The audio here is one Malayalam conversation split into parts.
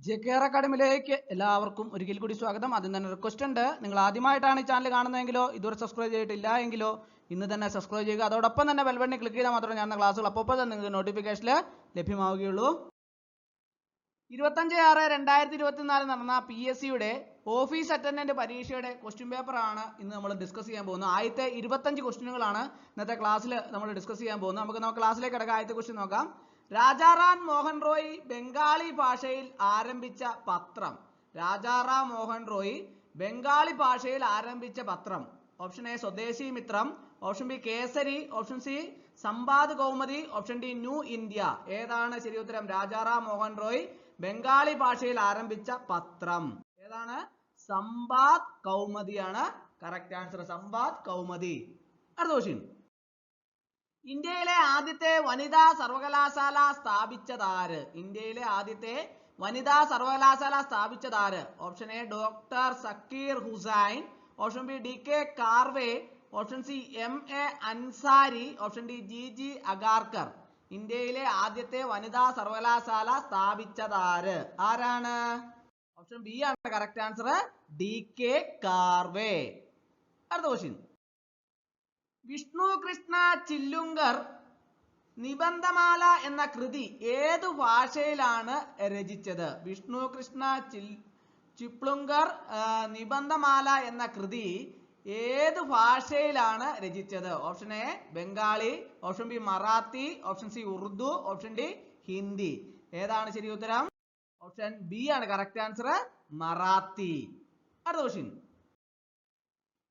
JKR അക്കാഡമിയിലേക്ക് എല്ലാവർക്കും ഒരിക്കൽ കൂടി സ്വാഗതം. ആദ്യം തന്നെ റിക്വസ്റ്റ് ഉണ്ട്, നിങ്ങൾ ആദ്യമായിട്ടാണ് ഈ ചാനൽ കാണുന്നതെങ്കിലോ ഇതുവരെ സബ്സ്ക്രൈബ് ചെയ്തിട്ടില്ല എങ്കിലോ ഇന്ന് തന്നെ സബ്സ്ക്രൈബ് ചെയ്യുക. അതോടൊപ്പം തന്നെ ബെൽ ബട്ടൺ ക്ലിക്ക് ചെയ്താൽ മാത്രമേ ഞാൻ ക്ലാസ്സുകൾ അപ്പോൾ തന്നെ നിങ്ങൾക്ക് നോട്ടിഫിക്കേഷനിൽ ലഭ്യമാവുകയുള്ളൂ. 25/6/2024 നടന്ന PSCയുടെ ഓഫീസ് അറ്റൻഡന്റ് പരീക്ഷയുടെ ക്വസ്റ്റ്യൻ പേപ്പർ ആണ് ഇന്ന് നമ്മൾ ഡിസ്കസ് ചെയ്യാൻ പോകുന്നത്. ആദ്യത്തെ 25 ക്വസ്റ്റ്യനുകളാണ് ഇന്നത്തെ ക്ലാസ്സിൽ നമ്മൾ ഡിസ്കസ് ചെയ്യാൻ പോകുന്നത്. നമുക്ക് ക്ലാസ്സിലേക്ക് കിടക്കാം. ആദ്യത്തെ ക്വസ്റ്റ്യൻ നോക്കാം. രാജാറാം മോഹൻ റോയ് ബംഗാളി ഭാഷയിൽ ആരംഭിച്ച പത്രം. രാജാറാം മോഹൻ റോയ് ബംഗാളി ഭാഷയിൽ ആരംഭിച്ച പത്രം. Option A Swadeshi Mitram, option B Kesari, option C Sambad Kaumudi, option D New India. ഏതാണ് ശരി ഉത്തരം? രാജാറാം മോഹൻ റോയ് ബംഗാളി ഭാഷയിൽ ആരംഭിച്ച പത്രം ഏതാണ്? സമ്പാദ് കൗമുദിയാണ് കറക്റ്റ് ആൻസർ. സമ്പാദ് കൗമുദി. അടുത്ത ക്വസ്റ്റ്യൻ. ഇന്ത്യയിലെ ആദ്യത്തെ വനിതാ സർവകലാശാല സ്ഥാപിച്ചതാര്? ഇന്ത്യയിലെ ആദ്യത്തെ വനിതാ സർവകലാശാല സ്ഥാപിച്ചതാര്? Option A doctor Zakir Hussain, option B DK Karve, option C MA Ansari, option D GG Agarkar. ഇന്ത്യയിലെ ആദ്യത്തെ വനിതാ സർവകലാശാല സ്ഥാപിച്ചതാര്? ആരാണ്? ഓപ്ഷൻ ബി ആണ് കറക്റ്റ് ആൻസർ. DK കാർവേ. അടുത്ത ക്വസ്റ്റ്യൻ. വിഷ്ണു കൃഷ്ണ ചില്ലുങ്കർ നിബന്ധമാല എന്ന കൃതി ഏതു ഭാഷയിലാണ് രചിച്ചത്? വിഷ്ണു കൃഷ്ണ ചിപ്ലുങ്കർ നിബന്ധമാല എന്ന കൃതി ഏത് ഭാഷയിലാണ് രചിച്ചത്? Option A Bengali, option B Marathi, option C Urdu, option D Hindi. ഏതാണ് ശരി ഉത്തരം? ഓപ്ഷൻ ബി ആണ് കറക്റ്റ് ആൻസർ. മറാത്തി. അടുത്ത question.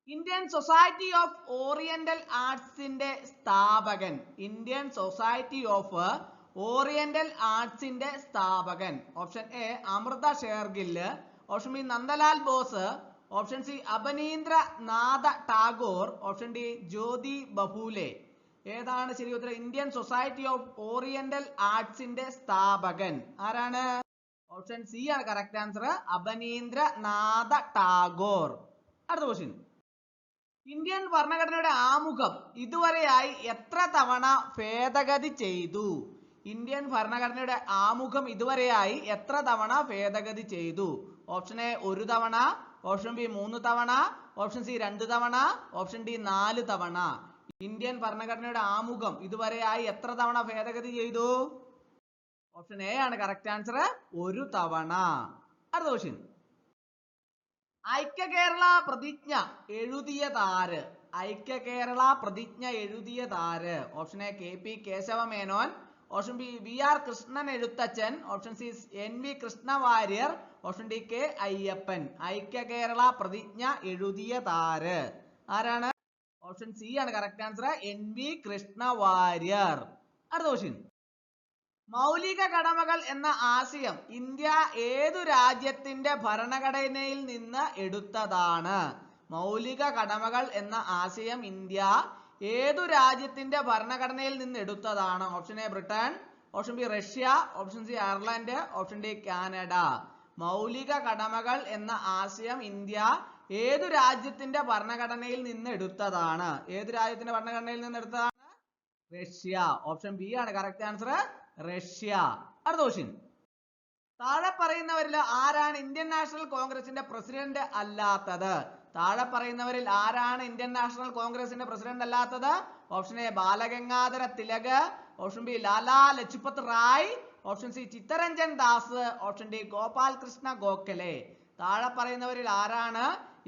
Indian Society of Oriental ആർട്സിന്റെ സ്ഥാപകൻ. ഇന്ത്യൻ സൊസൈറ്റി ഓഫ് ഓറിയന്റൽ ആർട്സിന്റെ സ്ഥാപകൻ. Option A Amrita Shergil, option B Nandalal Bose, option C Abanindranath Tagore, option D Jyoti Bahule. ഏതാണ് ശരി ഉത്തരം? ഇന്ത്യൻ സൊസൈറ്റി ഓഫ് ഓറിയന്റൽ ആർട്സിന്റെ സ്ഥാപകൻ ആരാണ്? ഓപ്ഷൻ സി ആണ് കറക്റ്റ് ആൻസർ. അബനീന്ദ്ര നാഥ ടാഗോർ. അടുത്ത ക്വസ്റ്റ്യൻ. ഇന്ത്യൻ ഭരണഘടനയുടെ ആമുഖം ഇതുവരെയായി എത്ര തവണ ഭേദഗതി ചെയ്തു? ഇന്ത്യൻ ഭരണഘടനയുടെ ആമുഖം ഇതുവരെയായി എത്ര തവണ ഭേദഗതി ചെയ്തു? ഓപ്ഷൻ എ 1 തവണ, ഓപ്ഷൻ ബി 3 തവണ, ഓപ്ഷൻ സി 2 തവണ, ഓപ്ഷൻ ഡി 4 തവണ. ഇന്ത്യൻ ഭരണഘടനയുടെ ആമുഖം ഇതുവരെയായി എത്ര തവണ ഭേദഗതി ചെയ്തു? ഓപ്ഷൻ എ ആണ് കറക്റ്റ് ആൻസർ. 1 തവണ. അടുത്ത ക്വസ്റ്റ്യൻ. ഐക്യ കേരള പ്രതിജ്ഞ എഴുതിയതാര്? ഐക്യ കേരള പ്രതിജ്ഞ എഴുതിയതാര്? Option A KP Keshava Menon, option B VR Krishnan Ezhuthachan, option C NV Krishna Warrier, option D K Ayyappan. ഐക്യ കേരള പ്രതിജ്ഞ എഴുതിയതാര്? ആരാണ്? ഓപ്ഷൻ സി ആണ് correct answer. NV Krishna Warrier. അടുത്ത ക്വസ്റ്റ്യൻ. മൗലിക കടമകൾ എന്ന ആശയം ഇന്ത്യ ഏതു രാജ്യത്തിന്റെ ഭരണഘടനയിൽ നിന്ന് എടുത്തതാണ്? മൗലിക കടമകൾ എന്ന ആശയം ഇന്ത്യ ഏതു രാജ്യത്തിന്റെ ഭരണഘടനയിൽ നിന്ന് എടുത്തതാണ്? Option A Britain, option B Russia, option C Ireland, option D Canada. മൗലിക കടമകൾ എന്ന ആശയം ഇന്ത്യ ഏതു രാജ്യത്തിന്റെ ഭരണഘടനയിൽ നിന്ന് എടുത്തതാണ്? ഏതു രാജ്യത്തിന്റെ ഭരണഘടനയിൽ നിന്ന് എടുത്തതാണ്? റഷ്യ. ഓപ്ഷൻ ബി ആണ് കറക്റ്റ് ആൻസർ. റഷ്യ. അടുത്ത ക്വസ്റ്റ്യൻ. താഴെ പറയുന്നവരിൽ ആരാണ് ഇന്ത്യൻ നാഷണൽ കോൺഗ്രസിന്റെ പ്രസിഡന്റ് അല്ലാത്തത്? താഴെ പറയുന്നവരിൽ ആരാണ് ഇന്ത്യൻ നാഷണൽ കോൺഗ്രസിന്റെ പ്രസിഡന്റ് അല്ലാത്തത്? Option A Balagangadhara Tilak, option B Lala Lajpat Rai, option C Chittaranjan Das, option D Gopal Krishna Gokhale. താഴെ പറയുന്നവരിൽ ആരാണ്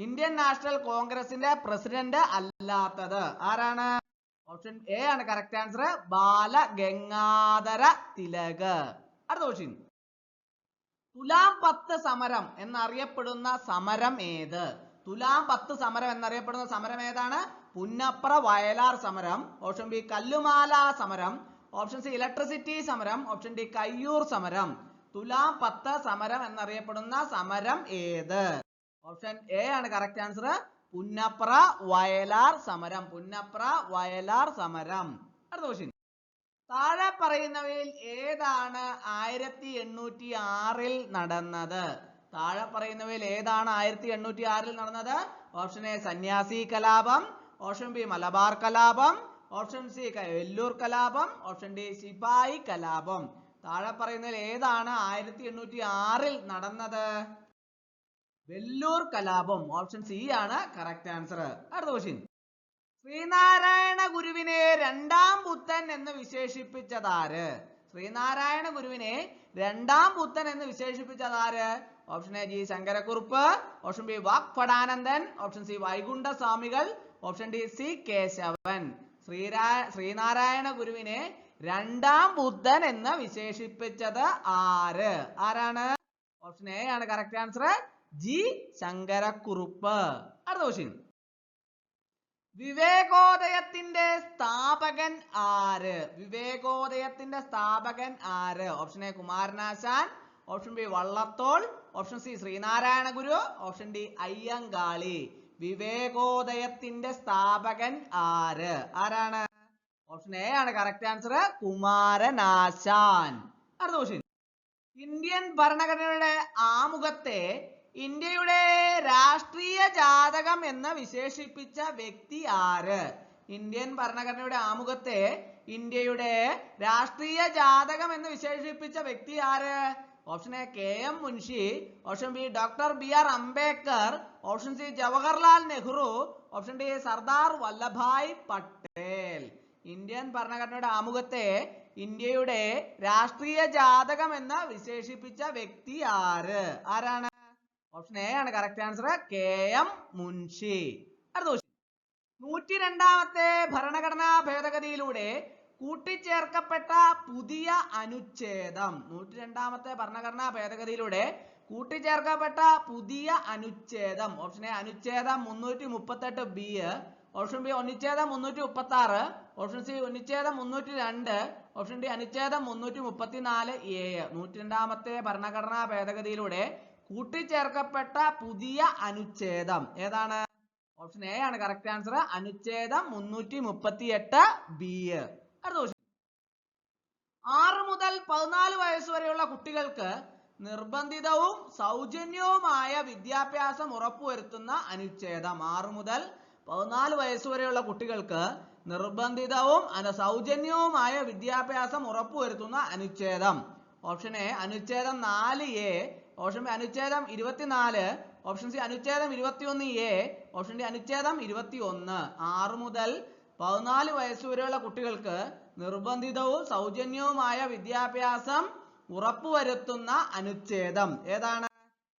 ഇന്ത്യൻ നാഷണൽ കോൺഗ്രസിന്റെ പ്രസിഡന്റ് അല്ലാത്തത്? ആരാണ്? ഓപ്ഷൻ എ ആണ് കറക്റ്റ് ആൻസർ. ബാലഗംഗാധര തിലക്. അടുത്ത ക്വസ്റ്റ്യൻ. തുലാം 10 സമരം എന്നറിയപ്പെടുന്ന സമരം ഏത്? തുലാം 10 സമരം എന്നറിയപ്പെടുന്ന സമരം ഏതാണ്? പുന്നപ്ര വയലാർ സമരം, ഓപ്ഷൻ ബി കല്ലുമാല സമരം, ഓപ്ഷൻ സി ഇലക്ട്രിസിറ്റി സമരം, ഓപ്ഷൻ ഡി കയ്യൂർ സമരം. തുലാം 10 സമരം എന്നറിയപ്പെടുന്ന സമരം ഏത്? ഓപ്ഷൻ എ ആണ് കറക്റ്റ് ആൻസർ. പുന്നപ്ര വയലാർ സമരം. പുന്നപ്ര വയലാർ സമരം. അടുത്ത ക്വസ്റ്റ്യൻ. താഴെ പറയുന്നവയിൽ ഏതാണ് 1806 നടന്നത്? താഴെ പറയുന്നവയിൽ ഏതാണ് 1806 നടന്നത്? ഓപ്ഷൻ എ സന്യാസി കലാപം, ഓപ്ഷൻ ബി മലബാർ കലാപം, ഓപ്ഷൻ സി വെല്ലൂർ കലാപം, ഓപ്ഷൻ ഡി സിപായി കലാപം. താഴെ പറയുന്നതിൽ ഏതാണ് 1806 നടന്നത്? വെല്ലൂർ കലാപം. ഓപ്ഷൻ സി ആണ് കറക്റ്റ് ആൻസർ. അടുത്ത ക്വസ്റ്റ്യൻ. ശ്രീനാരായണ ഗുരുവിനെ രണ്ടാം ബുദ്ധൻ എന്ന് വിശേഷിപ്പിച്ചതാര്? ശ്രീനാരായണ ഗുരുവിനെ രണ്ടാം ബുദ്ധൻ എന്ന് വിശേഷിപ്പിച്ചതാര്? Option A G Sankarakurup, option B Vagbhatananda, option C Vaikunda Swamikal, option D C Kesavan. Sreenarayana ഗുരുവിനെ രണ്ടാം ബുദ്ധൻ എന്ന് വിശേഷിപ്പിച്ചത് ആര്? ആരാണ്? ഓപ്ഷൻ എ ആണ് കറക്റ്റ് ആൻസർ, ജി ശങ്കരക്കുറുപ്പ്. അടുത്ത ക്വസ്റ്റ്യൻ. വിവേകോദയത്തിന്റെ സ്ഥാപകൻ ആര്? വിവേകോദയത്തിന്റെ സ്ഥാപകൻ ആര്? Option A Kumaranasan, option B Vallathol, option C Sreenarayana Guru, option D Ayyankali. വിവേകോദയത്തിന്റെ സ്ഥാപകൻ ആര്? ആരാണ്? ഓപ്ഷൻ എ ആണ് കറക്റ്റ് ആൻസർ, കുമാരനാശാൻ. അടുത്ത ക്വസ്റ്റ്യൻ. ഇന്ത്യൻ ഭരണഘടനയുടെ ആമുഖത്തെ ഇന്ത്യയുടെ രാഷ്ട്രീയ ജാതകം എന്ന് വിശേഷിപ്പിച്ച വ്യക്തി ആര്? ഇന്ത്യൻ ഭരണഘടനയുടെ ആമുഖത്തെ ഇന്ത്യയുടെ രാഷ്ട്രീയ ജാതകം എന്ന് വിശേഷിപ്പിച്ച വ്യക്തി ആര്? Option A K M Munshi, option B doctor B R Ambedkar, option C Jawaharlal Nehru, option D Sardar Vallabhbhai Patel. Indian ഭരണഘടനയുടെ ആമുഖത്തെ ഇന്ത്യയുടെ രാഷ്ട്രീയ ജാതകം എന്ന് വിശേഷിപ്പിച്ച വ്യക്തി ആര്? ആരാണ്? ഓപ്ഷൻ എ ആണ് correct answer, K M Munshi. അടുത്ത ക്വസ്റ്റ്യൻ. 102ാമത്തെ ഭരണഘടനാ ഭേദഗതിയിലൂടെ കൂട്ടിച്ചേർക്കപ്പെട്ട പുതിയ അനുച്ഛേദം. 102ാമത്തെ ഭരണഘടനാ ഭേദഗതിയിലൂടെ കൂട്ടിച്ചേർക്കപ്പെട്ട പുതിയ അനുച്ഛേദം. ഓപ്ഷൻ എ അനുച്ഛേദം 338B, ഓപ്ഷൻ ബി അനുച്ഛേദം 336, ഓപ്ഷൻ സി അനുച്ഛേദം 302, ഓപ്ഷൻ ഡി അനുച്ഛേദം 334A. 102ാമത്തെ ഭരണഘടനാ ഭേദഗതിയിലൂടെ കൂട്ടിച്ചേർക്കപ്പെട്ട പുതിയ അനുച്ഛേദം ഏതാണ്? ഓപ്ഷൻ എ ആണ് കറക്റ്റ് ആൻസർ, അനുച്ഛേദം 338B. അടുത്ത ക്വസ്റ്റ്യൻ. 6 മുതൽ 14 വയസ്സ് വരെയുള്ള കുട്ടികൾക്ക് നിർബന്ധിതവും സൗജന്യവുമായ വിദ്യാഭ്യാസം ഉറപ്പുവരുത്തുന്ന അനുച്ഛേദം. 6 മുതൽ 14 വയസ്സ് വരെയുള്ള കുട്ടികൾക്ക് നിർബന്ധിതവും സൗജന്യവുമായ വിദ്യാഭ്യാസം ഉറപ്പുവരുത്തുന്ന അനുച്ഛേദം. ഓപ്ഷൻ എ അനുച്ഛേദം 4A, ഓപ്ഷൻ ബി അനുച്ഛേദം 24, ഓപ്ഷൻ സി അനുച്ഛേദം 21A, ഓപ്ഷൻ ഡി അനുച്ഛേദം 21. 6 മുതൽ 14 വയസ്സ് വരെയുള്ള കുട്ടികൾക്ക് നിർബന്ധിതവും സൗജന്യവുമായ വിദ്യാഭ്യാസം ഉറപ്പുവരുത്തുന്ന അനുച്ഛേദം ഏതാണ്?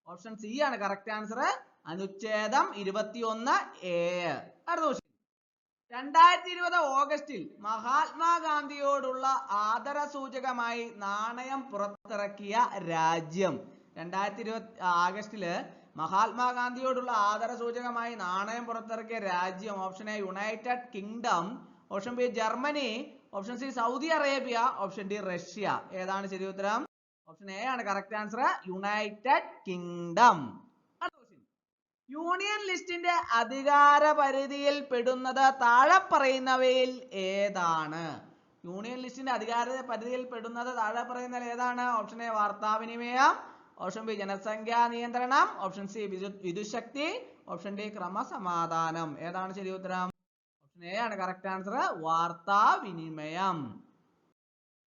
ഓപ്ഷൻ സി ആണ് കറക്റ്റ് ആൻസർ, അനുച്ഛേദം 21A. അടുത്ത ക്വസ്റ്റ്യൻ. 2020 ഓഗസ്റ്റിൽ മഹാത്മാഗാന്ധിയോടുള്ള ആദരസൂചകമായി നാണയം പുറത്തിറക്കിയ രാജ്യം. 2020 ആഗസ്റ്റില് മഹാത്മാഗാന്ധിയോടുള്ള ആദരസൂചകമായി നാണയം പുറത്തിറക്കിയ രാജ്യം. Option A United kingdom, option B Germany, option C Saudi Arabia, option D Russia. ഏതാണ് ശരി ഉത്തരം? ഓപ്ഷൻ എ ആണ് correct answer, United kingdom. Union ലിസ്റ്റിന്റെ അധികാര പരിധിയിൽ പെടുന്നത് താഴെ പറയുന്നവയിൽ ഏതാണ്? യൂണിയൻ ലിസ്റ്റിന്റെ അധികാര പരിധിയിൽ പെടുന്നത് താഴെ പറയുന്നതിൽ ഏതാണ്? ഓപ്ഷൻ എ വാർത്താവിനിമയം, ഓപ്ഷൻ ബി ജനസംഖ്യാ നിയന്ത്രണം, ഓപ്ഷൻ സി വിദ്യുശക്തി, ഓപ്ഷൻ ഡി ക്രമസമാധാനം. ഏതാണ് ശരി ഉത്തരം? ഓപ്ഷൻ എ ആണ് കറക്റ്റ് ആൻസർ, വാർത്താവിനിമയം.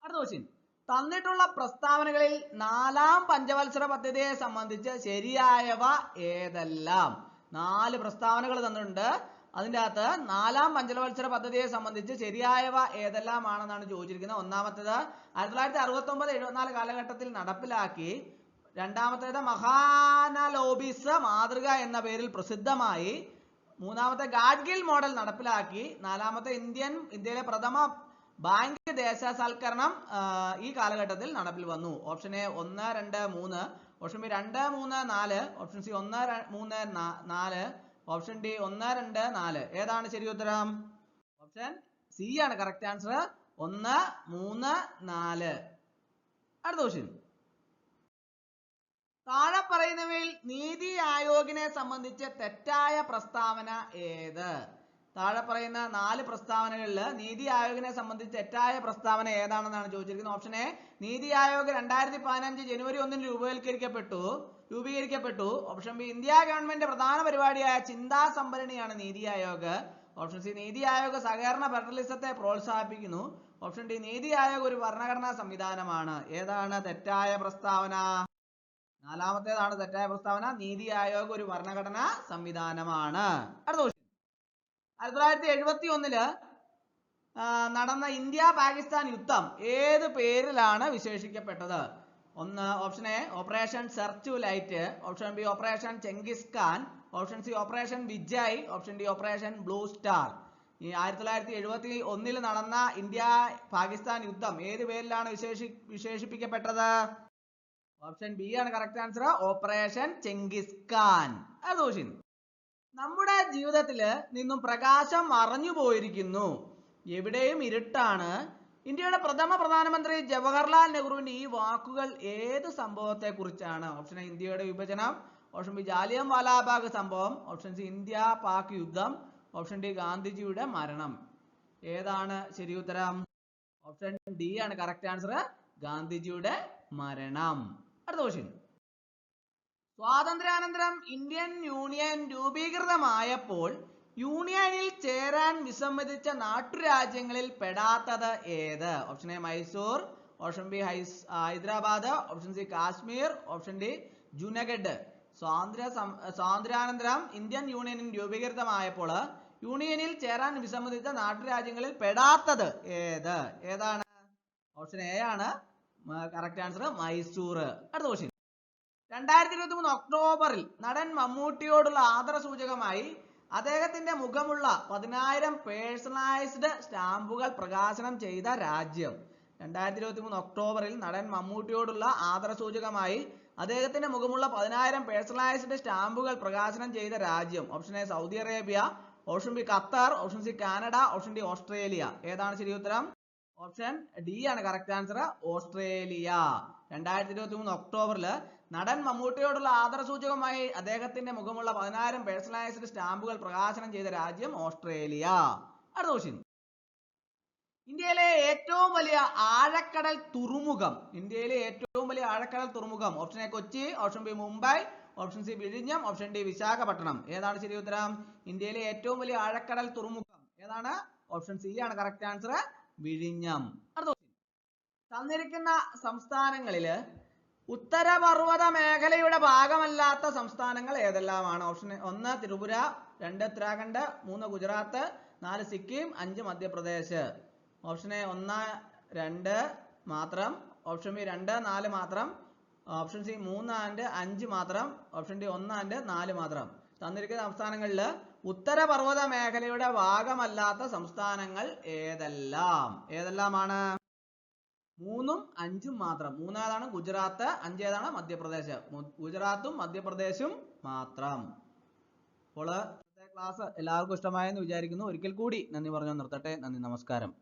അടുത്ത ക്വസ്റ്റ്യൻ. തന്നിട്ടുള്ള പ്രസ്താവനകളിൽ 4ാം പഞ്ചവത്സര പദ്ധതിയെ സംബന്ധിച്ച് ശരിയായവ ഏതെല്ലാം? 4 പ്രസ്താവനകൾ തന്നിട്ടുണ്ട്. അതിൻ്റെ അകത്ത് 4ാം പഞ്ചവത്സര പദ്ധതിയെ സംബന്ധിച്ച് ശരിയായവ ഏതെല്ലാം ആണെന്നാണ് ചോദിച്ചിരിക്കുന്നത്. ഒന്നാമത്തേത് 1969-74 കാലഘട്ടത്തിൽ നടപ്പിലാക്കി. രണ്ടാമത്തേത് മഹാനലോബിസ് മാതൃക എന്ന പേരിൽ പ്രസിദ്ധമായി. മൂന്നാമത്തെ ഗാഡ്ഗിൽ മോഡൽ നടപ്പിലാക്കി. നാലാമത്തെ ഇന്ത്യയിലെ പ്രഥമ ബാങ്ക് ദേശസാൽക്കരണം ഈ കാലഘട്ടത്തിൽ നടപ്പിൽ വന്നു. Option A 1, 2, 3, option B 2, 3, 4, option C 1, 3, 4, option D 1, 2, 4. ഏതാണ് ശരി ഉത്തരം? ഓപ്ഷൻ സി ആണ് കറക്റ്റ് ആൻസർ, 1, 3, 4. അടുത്ത ക്വസ്റ്റ്യൻ. താഴെ പറയുന്നവയിൽ നീതി ആയോഗിനെ സംബന്ധിച്ച് തെറ്റായ പ്രസ്താവന ഏത്? താഴെ പറയുന്ന 4 പ്രസ്താവനകളിൽ നീതി ആയോഗിനെ സംബന്ധിച്ച് തെറ്റായ പ്രസ്താവന ഏതാണെന്നാണ് ചോദിച്ചിരിക്കുന്നത്. Option A NITI Aayog 2015 January 1 രൂപീകരിക്കപ്പെട്ടു. Option B India government പ്രധാന പരിപാടിയായ ചിന്താ സംഭരണിയാണ് നീതി ആയോഗ്. ഓപ്ഷൻ സി നീതി ആയോഗ് സഹകരണ ഫെഡറലിസത്തെ പ്രോത്സാഹിപ്പിക്കുന്നു. ഓപ്ഷൻ ഡി നീതി ആയോഗ് ഒരു ഭരണഘടനാ സംവിധാനമാണ്. ഏതാണ് തെറ്റായ പ്രസ്താവന? നാലാമത്തേതാണ് തെറ്റായ പ്രസ്താവന. നീതി ആയോഗ് ഒരു ഭരണഘടനാ സംവിധാനമാണ്. അടുത്ത ക്വസ്റ്റ്യൻ. 1971 നടന്ന ഇന്ത്യ പാകിസ്ഥാൻ യുദ്ധം ഏത് പേരിലാണ് വിശേഷിക്കപ്പെട്ടത്? ഒന്ന് option A operation search light, option B operation Genghis Khan, option C operation Vijay, option D operation blue star. ഈ 1971 നടന്ന ഇന്ത്യ പാകിസ്ഥാൻ യുദ്ധം ഏത് പേരിലാണ് വിശേഷിപ്പിക്കപ്പെട്ടത്? ഓപ്ഷൻ ബി ആണ് correct answer, operation Genghis Khan. അത് ക്വസ്റ്റ്യൻ. നമ്മുടെ ജീവിതത്തിൽ നിന്നും പ്രകാശം മറഞ്ഞു പോയിരിക്കുന്നു, എവിടെയും ഇരുട്ടാണ്. ഇന്ത്യയുടെ പ്രഥമ പ്രധാനമന്ത്രി ജവഹർലാൽ നെഹ്റുവിന്റെ ഈ വാക്കുകൾ ഏത് സംഭവത്തെ കുറിച്ചാണ്? ഓപ്ഷൻ എ ഇന്ത്യയുടെ വിഭജനം, ഓപ്ഷൻ ബി ജാലിയൻ വാലാബാഗ് സംഭവം, ഓപ്ഷൻ സി ഇന്ത്യ പാക് യുദ്ധം, ഓപ്ഷൻ ഡി ഗാന്ധിജിയുടെ മരണം. ഏതാണ് ശരി ഉത്തരം? ഓപ്ഷൻ ഡി ആണ് കറക്റ്റ് ആൻസർ, ഗാന്ധിജിയുടെ മരണം. അടുത്ത ക്വസ്റ്റ്യൻ. സ്വാതന്ത്ര്യാനന്തരം ഇന്ത്യൻ യൂണിയൻ രൂപീകൃതമായപ്പോൾ യൂണിയനിൽ ചേരാൻ വിസമ്മതിച്ച നാട്ടുരാജ്യങ്ങളിൽ പെടാത്തത് ഏത്? Option A Mysore, option B Hyderabad, option C Kashmir, option D Junagadh. സ്വാതന്ത്ര്യാനന്തരം ഇന്ത്യൻ യൂണിയൻ രൂപീകൃതമായപ്പോൾ യൂണിയനിൽ ചേരാൻ വിസമ്മതിച്ച നാട്ടുരാജ്യങ്ങളിൽ പെടാത്തത് ഏത്? ഏതാണ്? ഓപ്ഷൻ എ ആണ് കറക്റ്റ് ആൻസർ, മൈസൂർ. അടുത്ത ക്വസ്റ്റ്യൻ. 2023 ഒക്ടോബറിൽ നടൻ മമ്മൂട്ടിയോടുള്ള ആദരസൂചകമായി അദ്ദേഹത്തിന്റെ മുഖമുള്ള 10,000 പേഴ്സണലൈസ്ഡ് സ്റ്റാമ്പുകൾ പ്രകാശനം ചെയ്ത രാജ്യം. 2023 ഒക്ടോബറിൽ നടൻ മമ്മൂട്ടിയോടുള്ള ആദരസൂചകമായി അദ്ദേഹത്തിന്റെ മുഖമുള്ള 10,000 പേഴ്സണലൈസ്ഡ് സ്റ്റാമ്പുകൾ പ്രകാശനം ചെയ്ത രാജ്യം. Option A Saudi Arabia, option B Qatar, option C Canada, option D Australia. ഏതാണ് ശരി ഉത്തരം? ഓപ്ഷൻ ഡി ആണ് കറക്റ്റ് ആൻസർ, ഓസ്ട്രേലിയ. 2023 ഒക്ടോബറിൽ നടൻ മമ്മൂട്ടിയോടുള്ള ആദരസൂചകമായി അദ്ദേഹത്തിന്റെ മുഖമുള്ള 10,000 പേഴ്സണലൈസ്ഡ് സ്റ്റാമ്പുകൾ പ്രകാശനം ചെയ്ത രാജ്യം ഓസ്ട്രേലിയ. അടുത്ത ക്വസ്റ്റ്യൻ. ഇന്ത്യയിലെ ഏറ്റവും വലിയ ആഴക്കടൽ തുറമുഖം. ഇന്ത്യയിലെ ഏറ്റവും വലിയ ആഴക്കടൽ തുറമുഖം. Option A Kochi, option B Mumbai, option C വിഴിഞ്ഞം, ഓപ്ഷൻ ഡി വിശാഖപട്ടണം. ഏതാണ് ശരി ഉത്തരം? ഇന്ത്യയിലെ ഏറ്റവും വലിയ ആഴക്കടൽ തുറമുഖം ഏതാണ്? ഓപ്ഷൻ സി ആണ് കറക്റ്റ് ആൻസർ, വിഴിഞ്ഞം. അടുത്ത ക്വസ്റ്റ്യൻ. തന്നിരിക്കുന്ന സംസ്ഥാനങ്ങളില് ഉത്തരപർവ്വത മേഖലയുടെ ഭാഗമല്ലാത്ത സംസ്ഥാനങ്ങൾ ഏതെല്ലാമാണ്? Option 1 Tripura, 2 Uttarakhand, 3 Gujarat, 4 Sikkim, 5 Madhya Pradesh. Option A 1, 2 മാത്രം, ഓപ്ഷൻ ബി 2, 4 മാത്രം, ഓപ്ഷൻ സി 3 ആൻഡ് 5 മാത്രം, ഓപ്ഷൻ ഡി 1 ആൻഡ് 4 മാത്രം. തന്നിരിക്കുന്ന സംസ്ഥാനങ്ങളിൽ ഉത്തരപർവ്വത മേഖലയുടെ ഭാഗമല്ലാത്ത സംസ്ഥാനങ്ങൾ ഏതെല്ലാമാണ്? 3ഉം 5ഉം മാത്രം. 3 ഏതാണ്? ഗുജറാത്ത്. 5 ഏതാണ്? മധ്യപ്രദേശ്. ഗുജറാത്തും മധ്യപ്രദേശും മാത്രം. അപ്പോൾ ക്ലാസ് എല്ലാവർക്കും ഇഷ്ടമായെന്ന് വിചാരിക്കുന്നു. ഒരിക്കൽ കൂടി നന്ദി പറഞ്ഞു നിർത്തട്ടെ. നന്ദി, നമസ്കാരം.